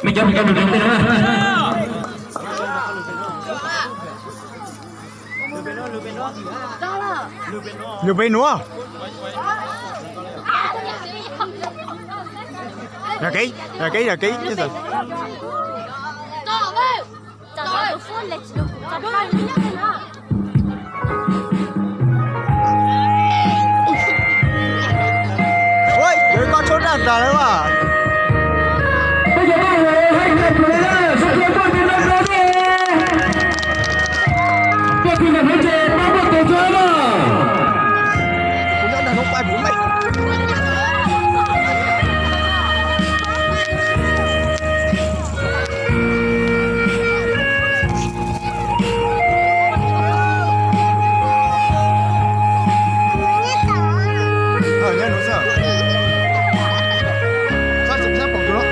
Mấy cháu được đến đây nữa. Lừa bên nữa. Là ký chứ sao? Ôi, đứa con trốn đàn rồi đấy mà. Bây giờ mọi người hãy nhận lấy ra sự kiện của chúng ta đi. Cuộc thi là thế chế ba một tổ chức mà. Cũng đã đàn ông bài bốn mày. Nhân nó sợ. Sao sụp sắp bỏng chưa?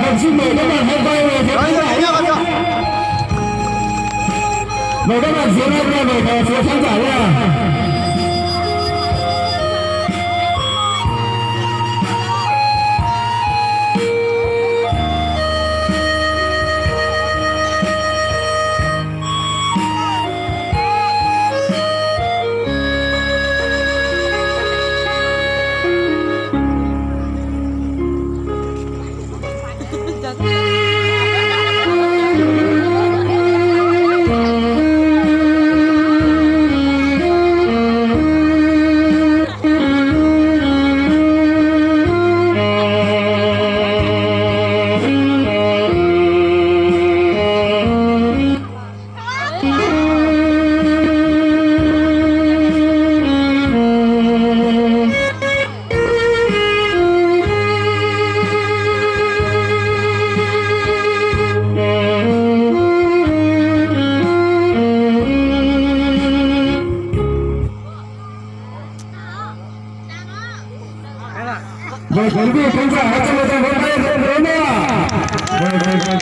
Vâng, xin mời các bạn hãy quay về phía khán giả. Mời các bạn xuống đây về phía khán giả nha. Vâng, quý vị khán giả hãy cho một tràng vỗ tay rất lớn nữa.